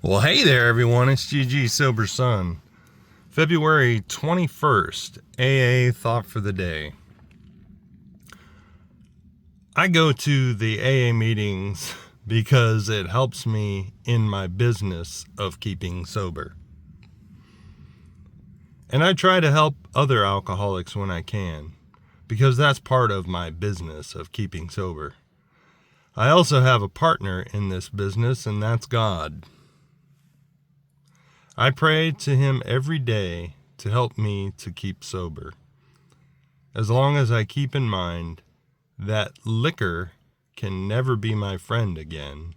Well, hey there, everyone. It's GG Sober Sun. February 21st, AA Thought for the Day. I go to the AA meetings because it helps me in my business of keeping sober. And I try to help other alcoholics when I can, because that's part of my business of keeping sober. I also have a partner in this business, and that's God. I pray to Him every day to help me to keep sober, as long as I keep in mind that liquor can never be my friend again,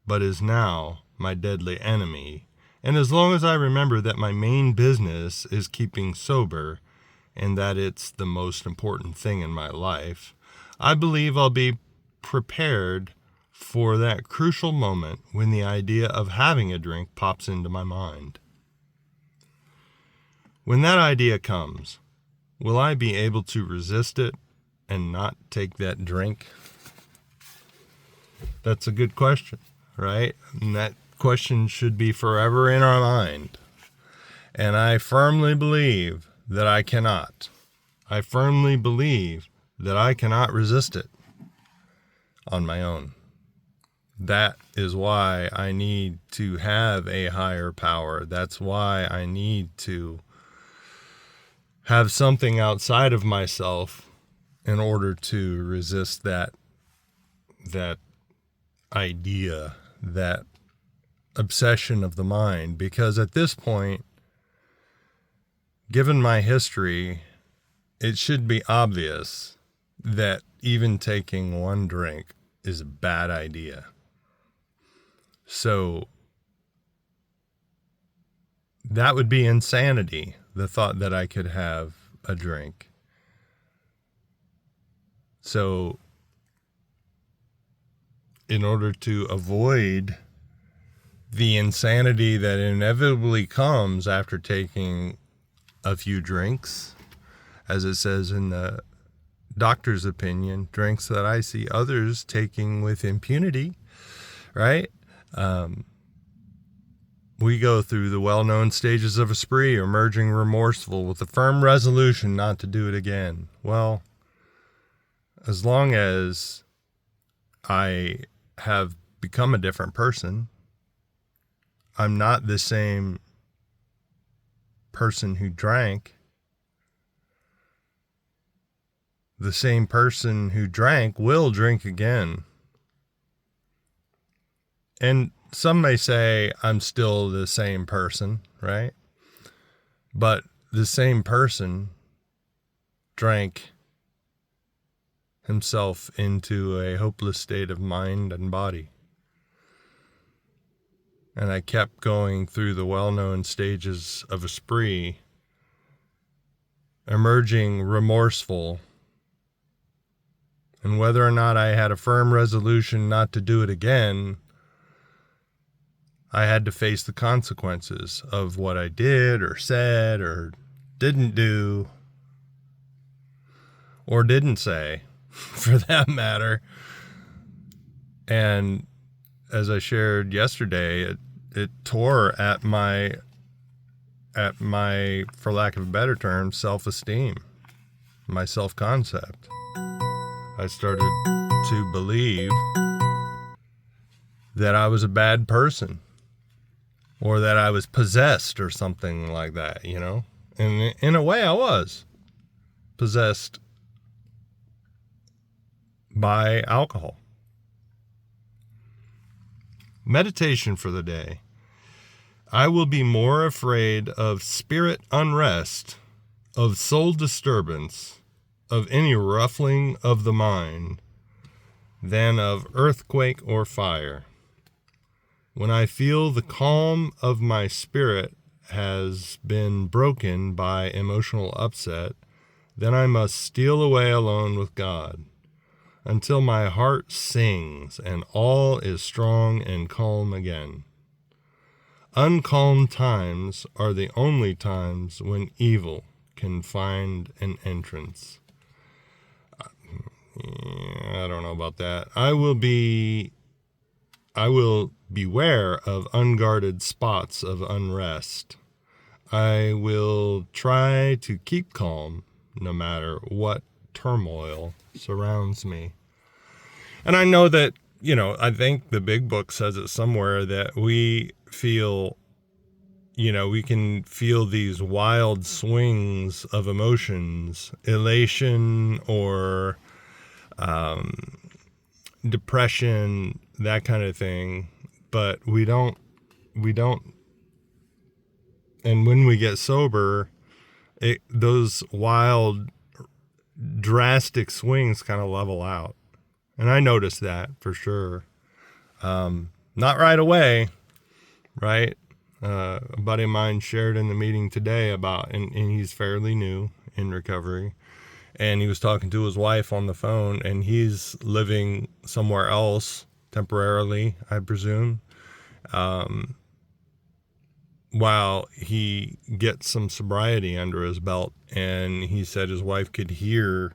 but is now my deadly enemy, and as long as I remember that my main business is keeping sober and that it's the most important thing in my life, I believe I'll be prepared for that crucial moment when the idea of having a drink pops into my mind. When that idea comes, will I be able to resist it and not take that drink? That's a good question, right? And that question should be forever in our mind. And I firmly believe that I cannot. I firmly believe that I cannot resist it on my own. That is why I need to have a higher power. That's why I need to have something outside of myself in order to resist that idea, that obsession of the mind. Because at this point, given my history, it should be obvious that even taking one drink is a bad idea. So that would be insanity, the thought that I could have a drink. So in order to avoid the insanity that inevitably comes after taking a few drinks, as it says in the doctor's opinion, drinks that I see others taking with impunity, right? We go through the well-known stages of a spree, emerging remorseful with a firm resolution not to do it again. Well, as long as I have become a different person, I'm not the same person who drank. The same person who drank will drink again. And some may say I'm still the same person, right? But the same person drank himself into a hopeless state of mind and body. And I kept going through the well-known stages of a spree, emerging remorseful. And whether or not I had a firm resolution not to do it again, I had to face the consequences of what I did or said or didn't do or didn't say, for that matter. And as I shared yesterday, it tore at my, for lack of a better term, self-esteem, my self-concept. I started to believe that I was a bad person, or that I was possessed or something like that, you know? And in a way I was possessed by alcohol. Meditation for the day. I will be more afraid of spirit unrest, of soul disturbance, of any ruffling of the mind, than of earthquake or fire. When I feel the calm of my spirit has been broken by emotional upset, then I must steal away alone with God, until my heart sings and all is strong and calm again. Uncalm times are the only times when evil can find an entrance. I don't know about that. I will be I will beware of unguarded spots of unrest. I will try to keep calm no matter what turmoil surrounds me. And I know that, I think the big book says it somewhere that we feel, we can feel these wild swings of emotions, elation or depression, that kind of thing. But we don't, and when we get sober, those wild, drastic swings kind of level out. And I noticed that for sure. Not right away, right? A buddy of mine shared in the meeting today about, and he's fairly new in recovery, and he was talking to his wife on the phone, and he's living somewhere else temporarily, I presume, while he gets some sobriety under his belt. And he said his wife could hear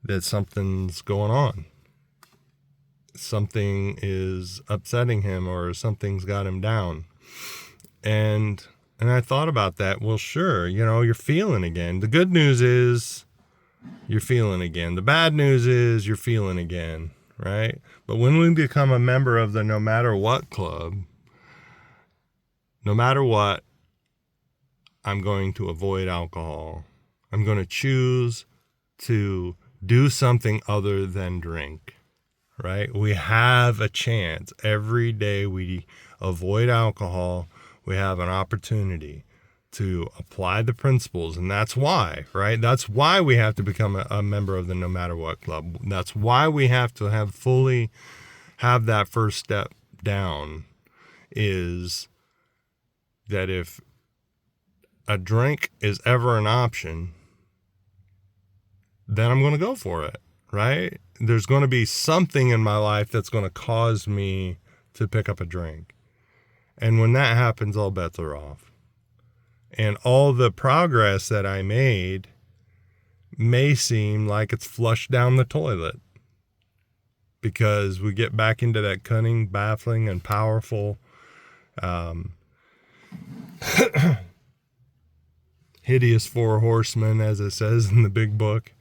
that something's going on. Something is upsetting him, or something's got him down. And I thought about that. Well, sure, you're feeling again. The good news is you're feeling again. The bad news is you're feeling again, right? But when we become a member of the No Matter What Club, no matter what, I'm going to avoid alcohol. I'm going to choose to do something other than drink, right? We have a chance. Every day we avoid alcohol, we have an opportunity to apply the principles. And that's why, right? That's why we have to become a member of the No Matter What Club. That's why we have to have that first step down, is that if a drink is ever an option, then I'm going to go for it, right? There's going to be something in my life that's going to cause me to pick up a drink. And when that happens, all bets are off. And all the progress that I made may seem like it's flushed down the toilet, because we get back into that cunning, baffling, and powerful, hideous four horsemen, as it says in the big book.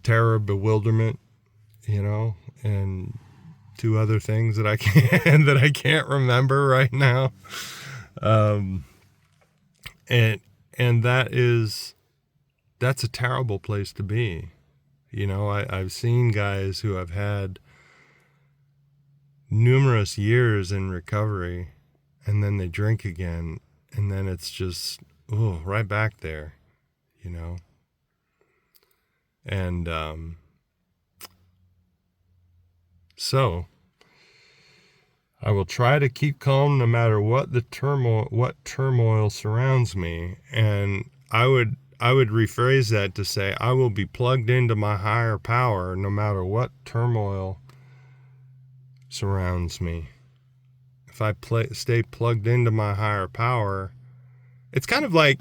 Terror, bewilderment, and two other things that I can't remember right now. And that's a terrible place to be. I've seen guys who have had numerous years in recovery, and then they drink again, and then it's just, right back there, And so I will try to keep calm no matter what turmoil surrounds me. And I would rephrase that to say I will be plugged into my higher power no matter what turmoil surrounds me. If I stay plugged into my higher power, it's kind of like,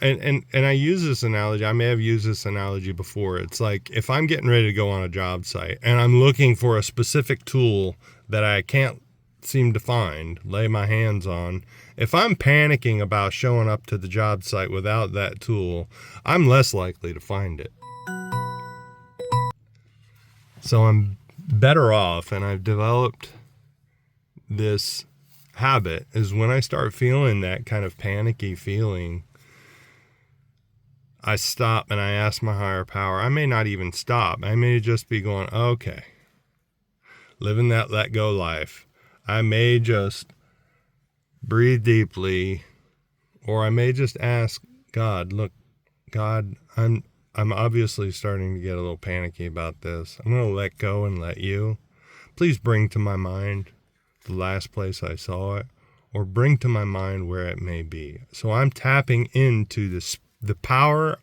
and I use this analogy, I may have used this analogy before. It's like if I'm getting ready to go on a job site and I'm looking for a specific tool that I can't seem to lay my hands on, if I'm panicking about showing up to the job site without that tool, I'm less likely to find it. So I'm better off, and I've developed this habit, is when I start feeling that kind of panicky feeling, I stop and I ask my higher power. I may not even stop. I may just be going, okay, living that let go life. I may just breathe deeply, or I may just ask God, look, God, I'm obviously starting to get a little panicky about this. I'm going to let go and let you. Please bring to my mind the last place I saw it, or bring to my mind where it may be. So I'm tapping into the power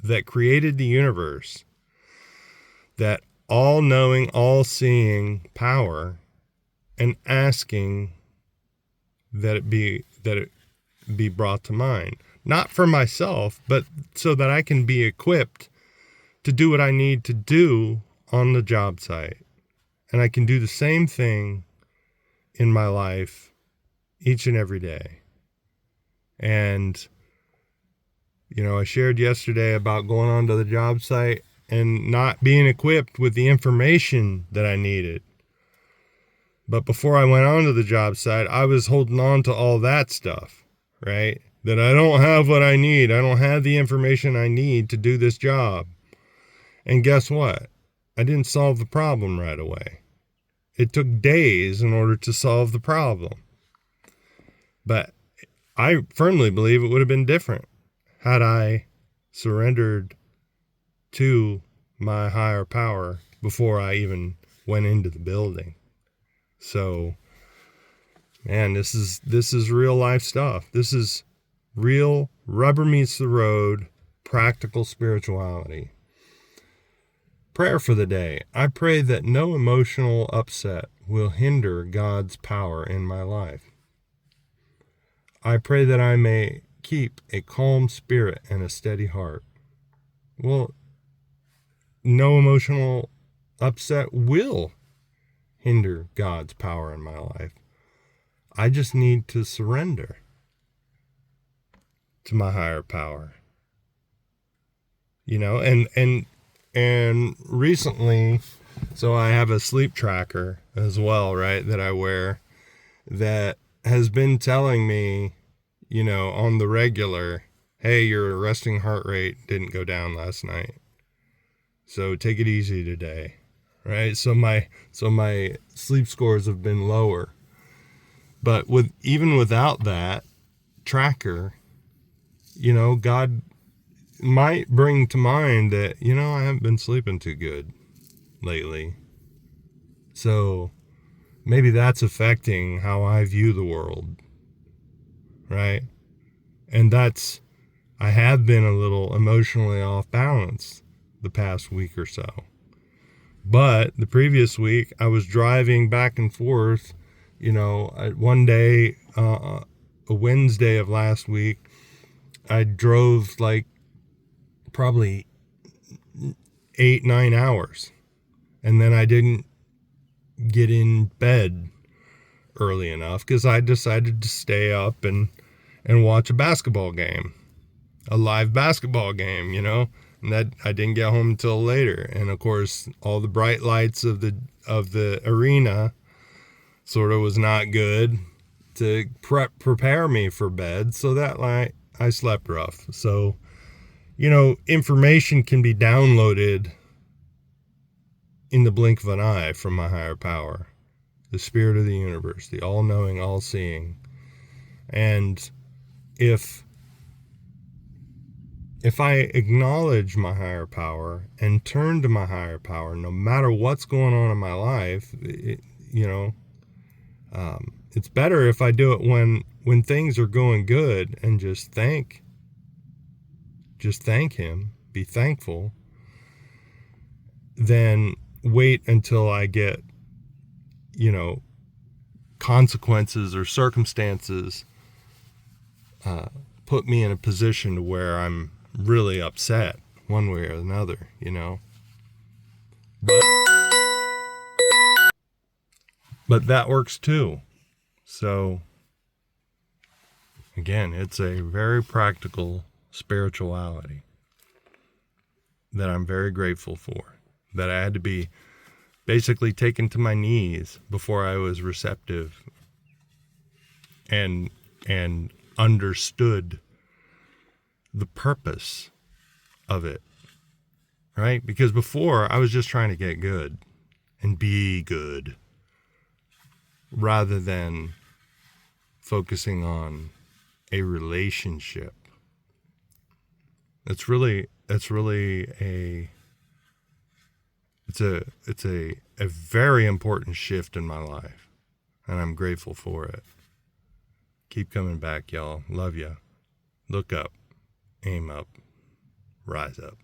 that created the universe, that all-knowing, all-seeing power, and asking that it be brought to mind. Not for myself, but so that I can be equipped to do what I need to do on the job site. And I can do the same thing in my life each and every day. And, I shared yesterday about going onto the job site and not being equipped with the information that I needed. But before I went onto the job site, I was holding on to all that stuff, right? That I don't have what I need. I don't have the information I need to do this job. And guess what? I didn't solve the problem right away. It took days in order to solve the problem. But I firmly believe it would have been different had I surrendered to my higher power before I even went into the building. So, man, this is real life stuff. This is real rubber meets the road, practical spirituality. Prayer for the day. I pray that no emotional upset will hinder God's power in my life. I pray that I may keep a calm spirit and a steady heart. Well, no emotional upset will hinder God's power in my life. I just need to surrender to my higher power. And recently, so I have a sleep tracker as well, right, that I wear that has been telling me, on the regular, hey, your resting heart rate didn't go down last night, so take it easy today, right? So my sleep scores have been lower. But even without that tracker, God might bring to mind that, I haven't been sleeping too good lately. So maybe that's affecting how I view the world, right? And I have been a little emotionally off balance the past week or so. But the previous week, I was driving back and forth, one day, a Wednesday of last week, I drove like probably 8-9 hours. And then I didn't get in bed early enough because I decided to stay up and watch a basketball game, a live basketball game, and that I didn't get home until later. And of course, all the bright lights of the arena sort of was not good to prepare me for bed. So that night I slept rough. So, information can be downloaded in the blink of an eye from my higher power, the spirit of the universe, the all-knowing, all-seeing. And if I acknowledge my higher power and turn to my higher power, no matter what's going on in my life, it's better if I do it when things are going good and just thank him, be thankful, than wait until I get, consequences or circumstances put me in a position where I'm really upset one way or another, But that works too. So, again, it's a very practical spirituality that I'm very grateful for, that I had to be basically taken to my knees before I was receptive and understood the purpose of it, right? Because before I was just trying to get good and be good rather than focusing on a relationship. It's a very important shift in my life, and I'm grateful for it. Keep coming back, y'all. Love ya. Look up, aim up, rise up.